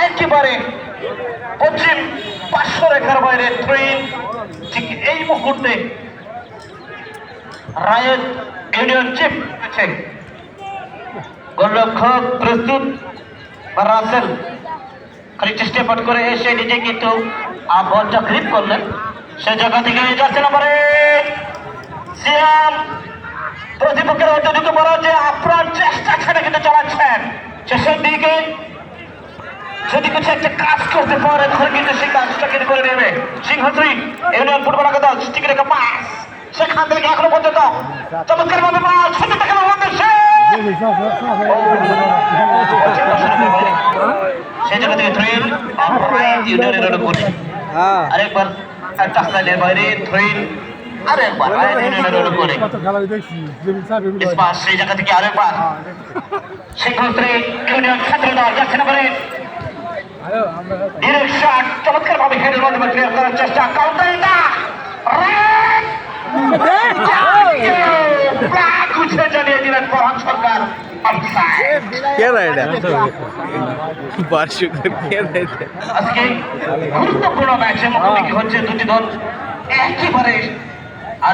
একেবারে পশ্চিম পার্শ্ব রেখার বাইরে ট্রেন ঠিক এই মুহূর্তে রায়ত ইউনিয়ন চিফ আছে গোলরক্ষক প্রস্তুত বা রাসেল খানিকটা স্টেপ আউট করে এসে নিজে কিন্তু বলটা গ্রিপ করলেন সেই জায়গা থেকে যাচ্ছে নম্বরে সিয়াম প্রতিপক্ষের অত্যধিক বড় যে আপ্রাণ চেষ্টা ছেড়ে কিন্তু চালাচ্ছেন শেষের দিকে যদি কিছু একটা কাজ করতে পারে তাহলে কিন্তু সেই কাজটা কিন্তু করে নেবে সিংহশ্রী ইউনিয়ন ফুটবল একাদশ টিকে রেখে পাস সেখান থেকে এখনো পর্যন্ত চমৎকার ভাবে পাস শুধু দেখেন আমাদের সেই জায়গা থেকে থ্রিল ইউনিয়নের উপরে আরেকবার টাচ লাইনের বাইরে থ্রিল আরেকবার ইউনিয়নের উপরে সেই জায়গা থেকে আরেকবার সিংহশ্রী ইউনিয়ন ছাত্র দল যাচ্ছে না করে ডিরেকশন চমৎকার ভাবে হেডের মাধ্যমে ক্লিয়ার করার চেষ্টা কাউন্টার এটা জানিয়ে দিলেন প্রধান সরকার আজকে গুরুত্বপূর্ণ ম্যাচে মুখোমুখি হচ্ছে দুটি দল একেবারে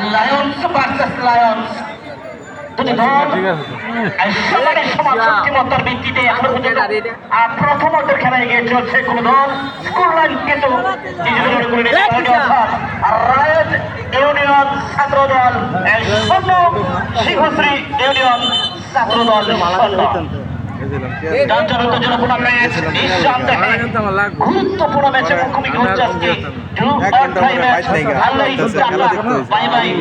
লায়ন্স ভার্সেস লায়ন্স দুটি দল সমানের সমান শক্তিমত্তার ভিত্তিতে এখন পর্যন্ত প্রথম অর্ধের খেলা এগিয়ে চলছে কোন দল স্কোর লাইন কিন্তু রায়ত ইউনিয়ন ছাত্র দল শূন্য সিংহশ্রী ইউনিয়ন ছাত্র দল গুরুত্বপূর্ণ ম্যাচে মুখোমুখি হচ্ছে আজকে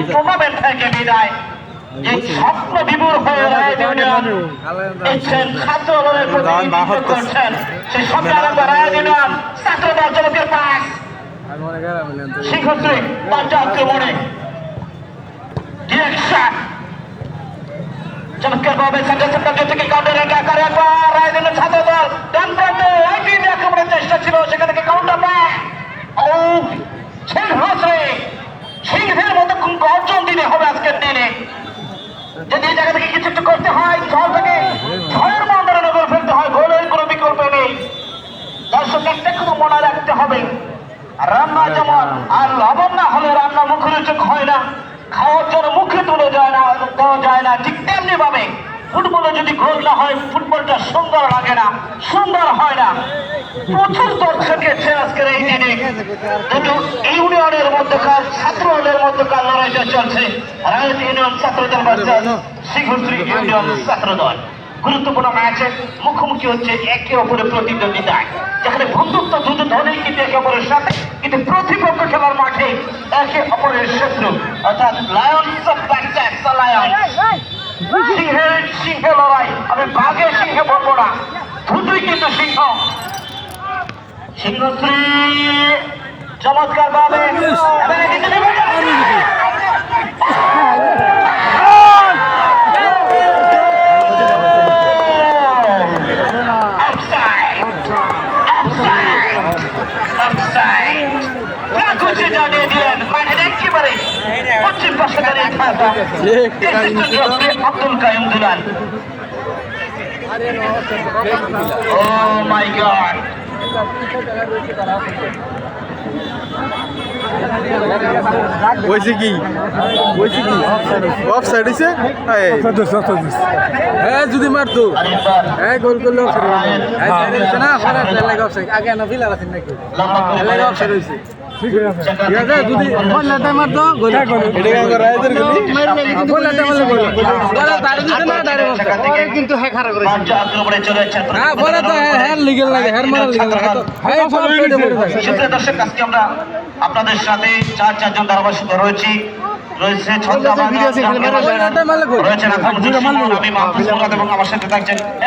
টুর্নামেন্ট থেকে বিদায় যে স্বপ্ন বিমূর হয়ে রায়ত ইউনিয়ন এসছেন ছাত্র দলের প্রতিনিধিত্ব করছেন সেই স্বপ্ন রায়ত ইউনিয়ন ছাত্র দল চমকের পাস সিংহশ্রী পাল্টা আক্রমণে ডিরেকশন চমৎকার ভাবে সেন্টার থেকে কাউন্টার আকারে একবার রায়ত ইউনিয়ন ছাত্র দল ডান প্রান্তে একই আক্রমণের চেষ্টা ছিল সেখান থেকে কাউন্টার ব্যাক ও সিংহশ্রী সিংহের মতো গর্জন দিতে হবে আজকের দিনে যদি এই জায়গা থেকে কিছু একটু করতে হয় দলটাকে ছয়ের মাধ্যমে নগর ফেলতে হয় গোলের কোনো বিকল্প নেই দর্শক একটা কোনো মনে রাখতে হবে রান্না যেমন আর লবণ না হলে রান্না মুখরোচক হয় না খাওয়ার জন্য মুখে তুলে যায় না দেওয়া যায় না ঠিক তেমনি ভাবে ফুটবলে যদি গোল না হয় ফুটবলটা সুন্দর লাগে না সুন্দর হয় না প্রচুর দর্শক এসে আজকের এই দিনে দুটো ইউনিয়নের মধ্যকার ছাত্র দলের মধ্যকার লড়াইটা চলছে রায়ত ইউনিয়ন ছাত্র দল ভার্সেস সিংহশ্রী ইউনিয়ন ছাত্র দল গুরুত্বপূর্ণ ম্যাচে মুখোমুখি হচ্ছে একে অপরের প্রতিদ্বন্দ্বিতায় যেখানে বন্ধুত্ব দুটো দলেই কিন্তু একে অপরের সাথে কিন্তু প্রতিপক্ষ খেলার মাঠে একে অপরের শত্রু অর্থাৎ লায়ন্স ভার্সেস লায়ন্স সিংহে লড়াই আমি বাঘে সিংহে বলবো না দুটোই কিন্তু সিংহ সিংহশ্রী চমৎকার ভাবে জানিয়ে দিলেন মাঠের একেবারে পশ্চিম পাশে দাঁড়িয়ে থাকা আব্দুল কাইম দুলাল ও মাই গড বলছি কি অফসাইড হইছে হ্যাঁ যদি মারতো হ্যাঁ গোল করলে অফসাইড না আগে না ফিলার আছেন নাকি অফসাইড হইছে ঠিক আছে যদি বললাটা মারতো গোল এটা রায়দের গলি বললাটা মারলে গোল বলা তার দিতে না ডাইরেক্ট কিন্তু হ্যাঁ খারাপ করেছে আক্রমণে চলে যাচ্ছে হ্যাঁ বলা তো হ্যাঁ লিগ্যাল লাগে হ্যাঁ মারা লিগ্যাল লাগে হ্যাঁ সুপ্রিয় দর্শক আজকে আমরা আপনাদের সাথে চারজন ধারাভাষ্য রয়েছে ছন্দা রয়েছে আমি মাহফুজ মুরাদ এবং আমার সাথে থাকছেন